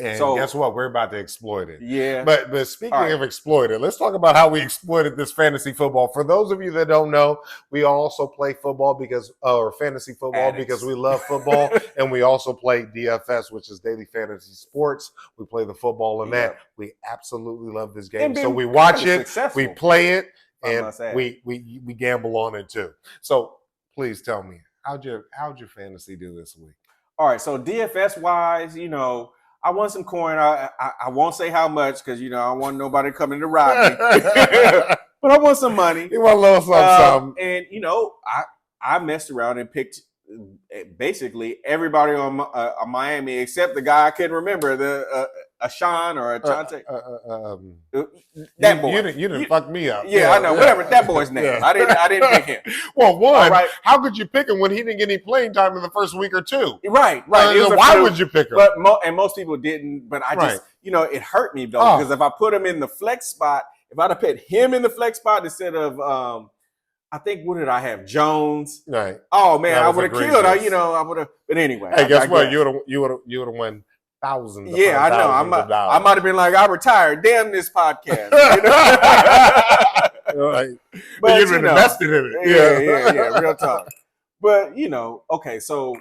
And So guess what? We're about to exploit it. yeah. But speaking All right. of exploited, let's talk about how we exploited this fantasy football. For those of you that don't know, we also play football or fantasy football Addicts. because we love football, and we also play DFS, which is daily fantasy sports. We play the football in that. We absolutely love this game, so we watch it, we play it, and we gamble on it too. So please tell me, how'd your fantasy do this week? All right, so DFS wise, I won some coin. I won't say how much because I don't want nobody coming to rob me. But I won some money. You want a little something. And I messed around and picked basically everybody on Miami except the guy I couldn't remember, the Ashan or Achante. That boy. You didn't fuck me up. Yeah, I know. Whatever that boy's name. Yeah. I didn't pick him. Well, how could you pick him when he didn't get any playing time in the first week or two? Right. Why would you pick him? But most people didn't. But I just, it hurt me though because if I put him in the flex spot, if I'd have put him in the flex spot instead of I think what did I have? Jones. Right. Oh man, I would have killed. I would have. But anyway. Hey, guess what? You would have won thousands. Yeah, I know. I might have been like, I retired. Damn this podcast. Right. But you've been invested in it. Yeah. Real talk. But okay, so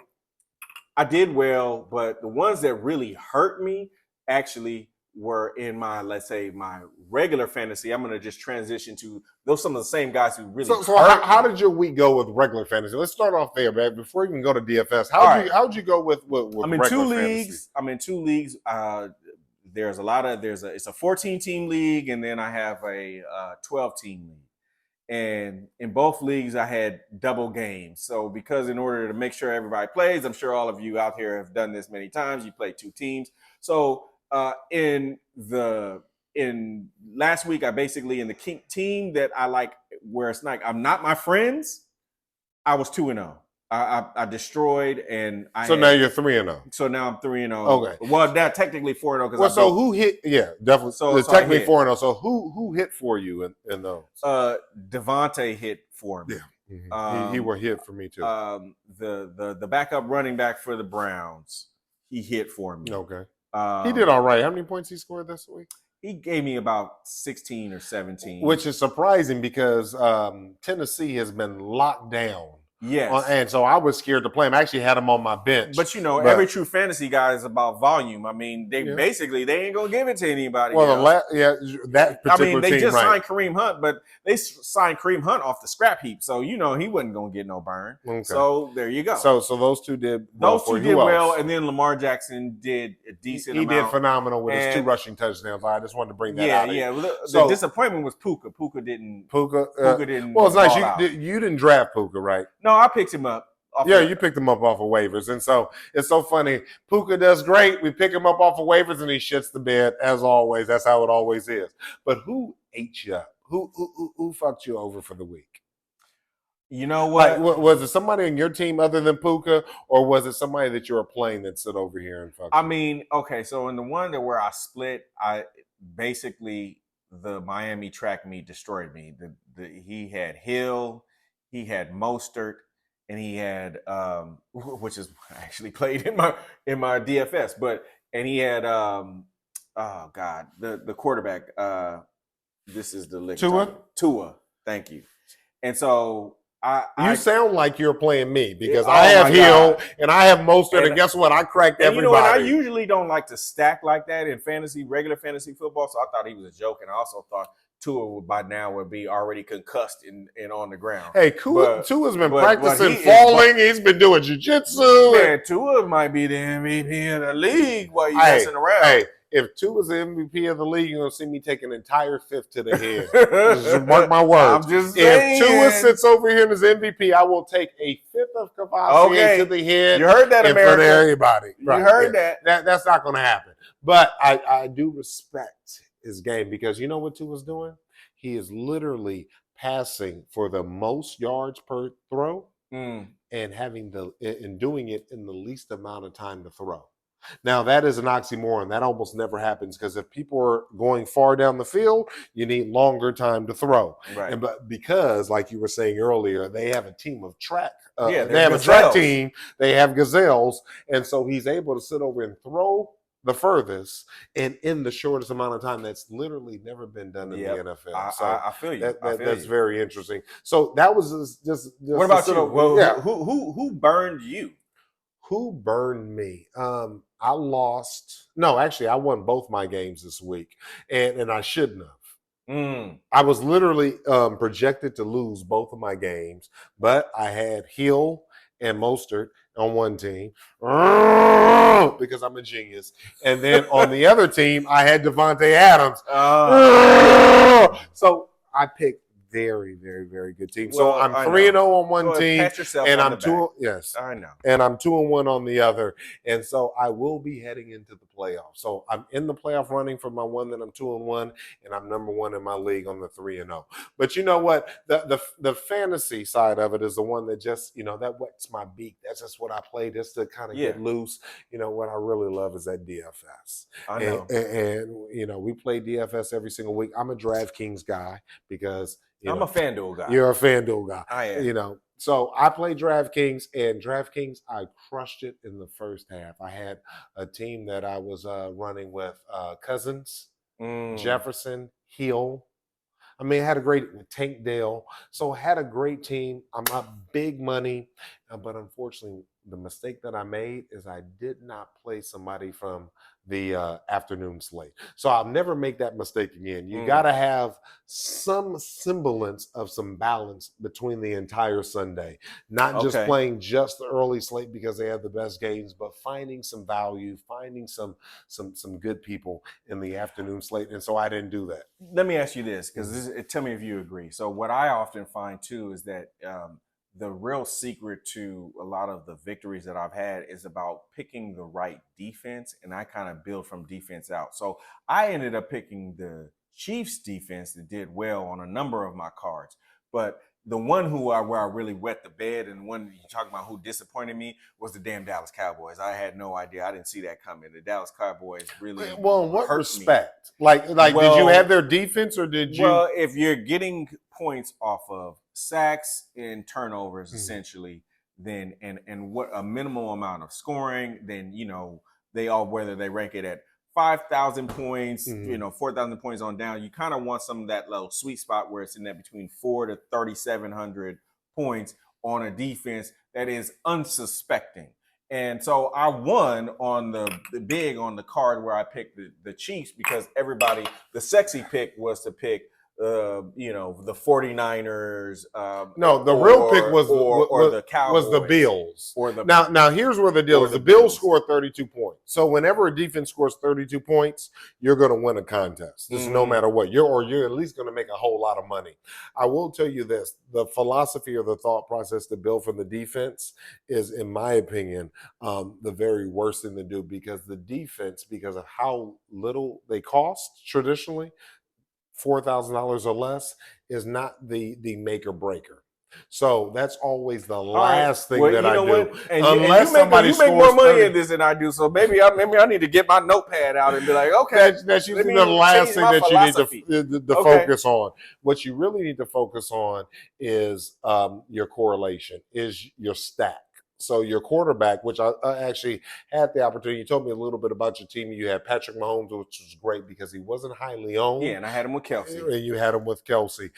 I did well, but the ones that really hurt me actually were in my, let's say, my regular fantasy. I'm going to just transition to some of the same guys who really. So how did your week go with regular fantasy? Let's start off there, man. Before you can go to DFS, how'd you go with I'm in regular 2 fantasy? leagues. I'm in 2 leagues. It's a 14-team league, and then I have a 12-team league. And in both leagues, I had double games. So because in order to make sure everybody plays, I'm sure all of you out here have done this many times. You play 2 teams. So in last week, I basically in the team that I like, where it's like I'm not my friends, I was 2-0. I destroyed, and now you're 3-0. So now I'm 3-0. Okay. Well, now technically 4-0 because so who hit? Yeah, definitely. So technically 4-0. So who hit for you in those? Devontae hit for me. Yeah, mm-hmm. He were hit for me too. The backup running back for the Browns, he hit for me. Okay. He did all right. How many points he scored this week? He gave me about 16 or 17. Which is surprising because Tennessee has been locked down. Yes. And so I was scared to play him. I actually had him on my bench. But every true fantasy guy is about volume. I mean, they ain't gonna give it to anybody. Well, that particular they team, just signed Kareem Hunt, but they signed Kareem Hunt off the scrap heap. So he wasn't gonna get no burn. Okay. So there you go. So those two did well. Those two did well, and then Lamar Jackson did a decent amount. He did phenomenal with his 2 rushing touchdowns. I just wanted to bring that out. Yeah. The disappointment was Puka. Puka didn't. Puka didn't. Well, it's nice. You didn't draft Puka, right? No, I picked him up. You picked him up off of waivers. And so it's so funny. Puka does great. We pick him up off of waivers and he shits the bed as always. That's how it always is. But who ate you up? Who fucked you over for the week? You know what? Was it somebody on your team other than Puka, or was it somebody that you were playing that sit over here and fucked you? I mean, okay, so in the one where I split, basically the Miami track meet destroyed me. He had Hill, he had Mostert, and he had which is actually played in my DFS, and he had the quarterback. This is the Tua. Thank you. And so you sound like you're playing me because I have Hill and I have Mostert, and guess what? I cracked everybody. And I usually don't like to stack like that in regular fantasy football, so I thought he was a joke, and I also thought Tua by now would be already concussed and on the ground. Hey, Tua's been practicing falling. He's been doing jiu-jitsu. Man, Tua might be the MVP of the league while you're messing around. Hey, if Tua's the MVP of the league, you're going to see me take an entire 5th to the head. Just mark my words. I'm just saying. If Tua sits over here as MVP, I will take a 5th of Kavasi to the head. You heard that, in America. front of everybody. You heard that. That's not going to happen. But I do respect his game because you know what Tua's doing? He is literally passing for the most yards per throw and doing it in the least amount of time to throw. Now, that is an oxymoron. That almost never happens because if people are going far down the field, you need longer time to throw. Right. But because, like you were saying earlier, they have a team of track. They have a track team. They have gazelles. And so he's able to sit over and throw the furthest and in the shortest amount of time. That's literally never been done in the Yep. NFL. So I feel you. I feel that's you. very interesting. So that was just What about you? Well, yeah. who burned you? Who burned me? I lost. No, actually, I won both my games this week, and I shouldn't have. I was literally projected to lose both of my games, but I had Hill and Mostert on one team because I'm a genius, and then on the other team I had Devontae Adams. So I picked very, very, very good team. So Well, I'm I 3-0 know. on one Go ahead, team, pat yourself and on I'm the back. yes, I know. and I'm 2-1 on the other. And so I will be heading into the playoffs. So I'm in the playoff running for my one that I'm 2-1, and I'm number one in my league on the 3-0. But you know what? The fantasy side of it is the one that just, that wets my beak. That's just what I play just to kind of Yeah. get loose. What I really love is that DFS. I know. And we play DFS every single week. I'm a DraftKings guy because I'm a FanDuel guy. You're a FanDuel guy. I am. So I play DraftKings, and DraftKings, I crushed it in the first half. I had a team that I was running with Cousins, Jefferson, Hill. I mean, I had a great Tank Dale. So I had a great team. I'm up big money. But unfortunately, the mistake that I made is I did not play somebody from the afternoon slate. So I'll never make that mistake again. You got to have some semblance of some balance between the entire Sunday. Not just playing just the early slate because they have the best games, but finding some value, finding some good people in the afternoon slate. And so I didn't do that. Let me ask you this, because tell me if you agree. So what I often find too is that the real secret to a lot of the victories that I've had is about picking the right defense, and I kind of build from defense out. So I ended up picking the Chiefs defense that did well on a number of my cards, but the one where I really wet the bed, and the one you talk about who disappointed me, was the damn Dallas Cowboys. I had no idea. I didn't see that coming. The Dallas Cowboys really well, in what hurt respect? Me. Like, did you have their defense, or did you? Well, if you're getting points off of sacks and turnovers, essentially, then and what a minimal amount of scoring, then they all, whether they rank it at 5,000 points, 4,000 points on down, you kind of want some of that little sweet spot where it's in that between 4 to 3,700 points on a defense that is unsuspecting. And so I won on the big on the card where I picked the Chiefs, because the sexy pick was to pick the 49ers. No, the real pick was the Cowboys. Was the Bills. Now here's where the deal is. The Bills scored 32 points. So whenever a defense scores 32 points, you're going to win a contest. Just no matter what. You're at least going to make a whole lot of money. I will tell you this. The philosophy or the thought process to build from the defense is, in my opinion, the very worst thing to do, because the defense, because of how little they cost traditionally, $4,000 or less, is not the make or breaker. So that's always the last thing that I do. Unless somebody scores, you make more money in this than I do, so maybe I need to get my notepad out and be like, okay, that's usually the last thing that you need to focus on. What you really need to focus on is your correlation, is your stack. So your quarterback, which I actually had the opportunity, you told me a little bit about your team. You had Patrick Mahomes, which was great because he wasn't highly owned. Yeah, and I had him with Kelsey. And you had him with Kelsey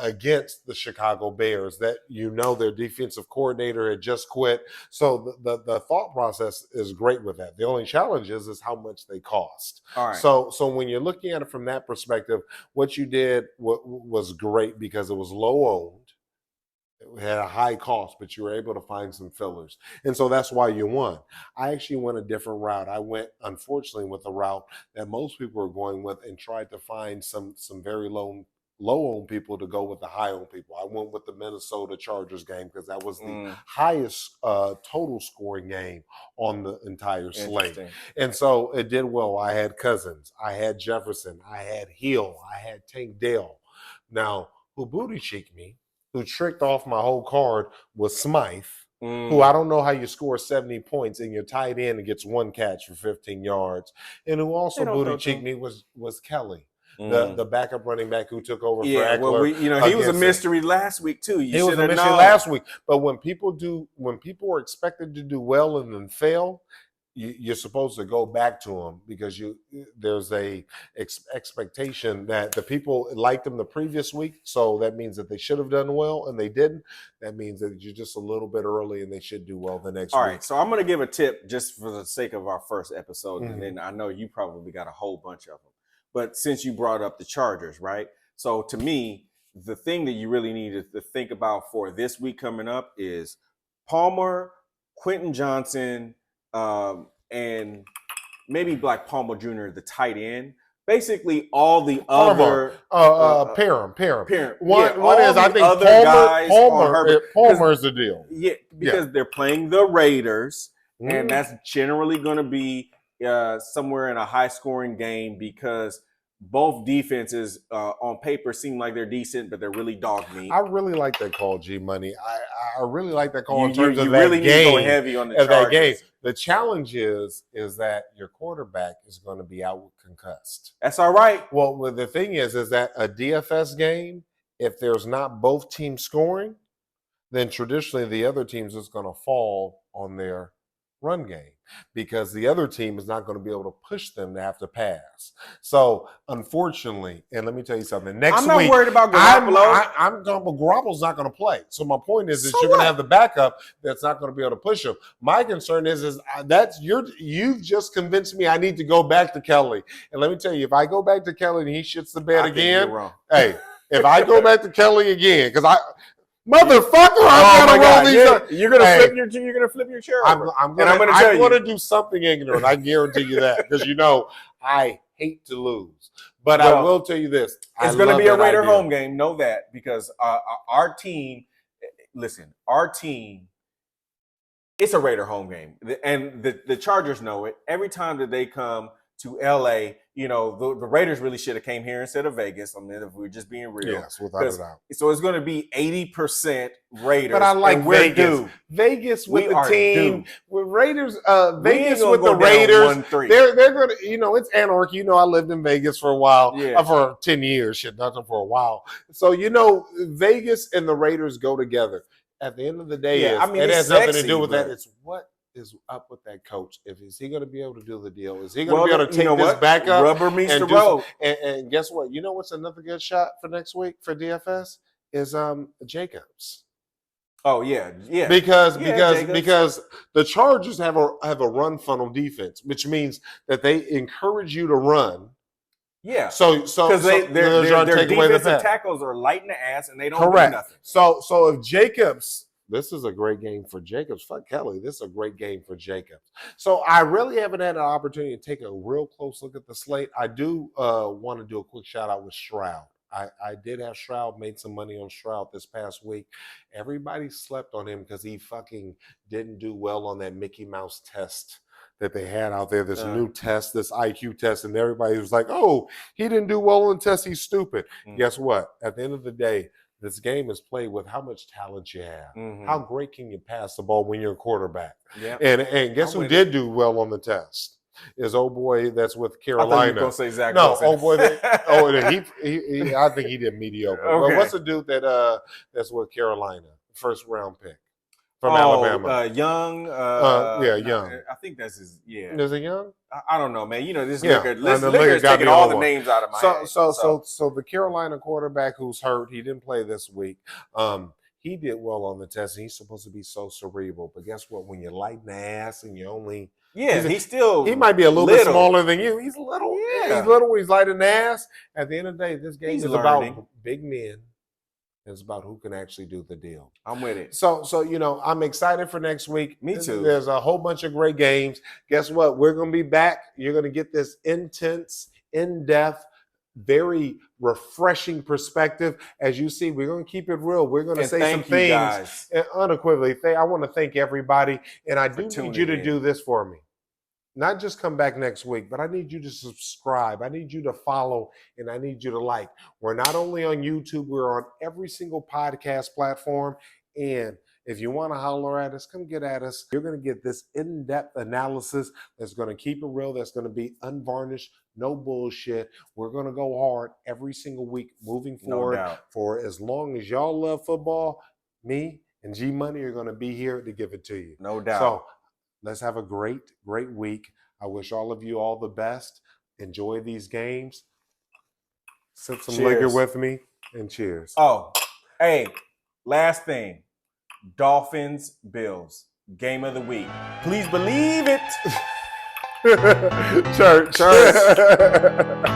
against the Chicago Bears, that their defensive coordinator had just quit. So the thought process is great with that. The only challenge is how much they cost. All right. So when you're looking at it from that perspective, what you did was great because it was low owned. It had a high cost, but you were able to find some fillers. And so that's why you won. I actually went a different route. I went, unfortunately, with the route that most people are going with, and tried to find some very low-owned people to go with the high-owned people. I went with the Minnesota Chargers game because that was the highest total scoring game on the entire slate. And so it did well. I had Cousins. I had Jefferson. I had Hill. I had Tank Dale. Now, who booty cheeked me, who tricked off my whole card, was Smythe, who I don't know how you score 70 points and you're tied in and gets one catch for 15 yards. And who also booty cheeked me was Kelly, the backup running back who took over for Eckler. Well, he was a mystery last week too. He was a mystery last week. But when people are expected to do well and then fail, you're supposed to go back to them because there's a expectation that the people liked them the previous week, so that means that they should have done well and they didn't. That means that you're just a little bit early and they should do well the next All week. right, so I'm going to give a tip just for the sake of our first episode, and then I know you probably got a whole bunch of them. But since you brought up the Chargers, right? So to me, the thing that you really need to think about for this week coming up is Palmer, Quentin Johnson, and maybe Black Palmer Jr., the tight end. Basically, all the other Parham. One is I think other guys Palmer's the deal. Yeah, because they're playing the Raiders, and that's generally going to be somewhere in a high-scoring game because both defenses on paper seem like they're decent, but they're really dog meat. I really like that call, G Money. I really like that call in terms of you that really game. Need to go heavy on the Chargers. That game. The challenge is that your quarterback is going to be out with concussed. That's all right. Well, the thing is that a DFS game, if there's not both teams scoring, then traditionally the other team's just going to fall on their run game because the other team is not going to be able to push them to have to pass. So, unfortunately, and let me tell you something. Next week, I'm not worried about Garoppolo. I'm Garoppolo's not going to play. So my point is that you're going to have the backup that's not going to be able to push him. My concern is you've just convinced me I need to go back to Kelly. And let me tell you, if I go back to Kelly and he shits the bed again, hey, if I go back to Kelly again, because motherfucker, I'm gonna roll these. You're gonna flip your chair over. I'm gonna do something ignorant. I guarantee you that because I hate to lose. But I will tell you this: it's gonna be a Raider home game. Know that because our team. Listen, our team. It's a Raider home game, and the Chargers know it. Every time that they come to LA, the Raiders really should have came here instead of Vegas. I mean, if we're just being real. Yes, without a doubt. So it's going to be 80% Raiders. But I like Vegas. Vegas with the team. With Raiders, Vegas with the Raiders. They're going to, it's anarchy. I lived in Vegas for a while. For 10 years. Nothing for a while. So, Vegas and the Raiders go together. At the end of the day, it has nothing to do with that. It's what is up with that coach? Is he going to be able to do the deal? Is he going to be able to take this back up? Rubber meets the road. And guess what? You know what's another good shot for next week for DFS is Jacobs. Oh yeah. Because the Chargers have a run funnel defense, which means that they encourage you to run. Yeah. So because their defensive tackles are light in the ass and they don't do nothing. So if Jacobs. This is a great game for Jacobs. Fuck Kelly. This is a great game for Jacobs. So I really haven't had an opportunity to take a real close look at the slate. I do want to do a quick shout out with Stroud. I did have Stroud, made some money on Stroud this past week. Everybody slept on him because he fucking didn't do well on that Mickey Mouse test that they had out there, this new test, this IQ test, and everybody was like, oh, he didn't do well on the test, he's stupid. Guess what? At the end of the day, this game is played with how much talent you have. How great can you pass the ball when you're a quarterback? Yep. And guess who did do well on the test? Is old boy that's with Carolina. I thought you were going to say Zach No, Wilson. old boy. He I think he did mediocre. Okay. Well, what's the dude that's with Carolina? First round pick from Alabama. Young. Young. I think that's his. Yeah. Is it Young? I don't know, man. This liquor is taking all the names out of my head. So the Carolina quarterback who's hurt, he didn't play this week. He did well on the test, and he's supposed to be so cerebral. But guess what? When you're light in the ass and you only he might be a little bit smaller than you. He's little. Yeah. He's little. He's light in the ass. At the end of the day, this game is about big men. It's about who can actually do the deal. I'm with it. So I'm excited for next week. Me too. There's a whole bunch of great games. Guess what? We're going to be back. You're going to get this intense, in-depth, very refreshing perspective. As you see, we're going to keep it real. We're going to say some things unequivocally. I want to thank everybody. And I do need you to do this for me. Not just come back next week, but I need you to subscribe. I need you to follow, and I need you to like. We're not only on YouTube, we're on every single podcast platform. And if you want to holler at us, come get at us. You're going to get this in-depth analysis that's going to keep it real, that's going to be unvarnished, no bullshit. We're going to go hard every single week moving forward. For as long as y'all love football, me and G Money are going to be here to give it to you. No doubt. So Let's have a great, great week. I wish all of you all the best. Enjoy these games. Sip some liquor Cheers. with me, and cheers. Oh, hey, last thing. Dolphins, Bills, game of the week. Please believe it. Church. Church.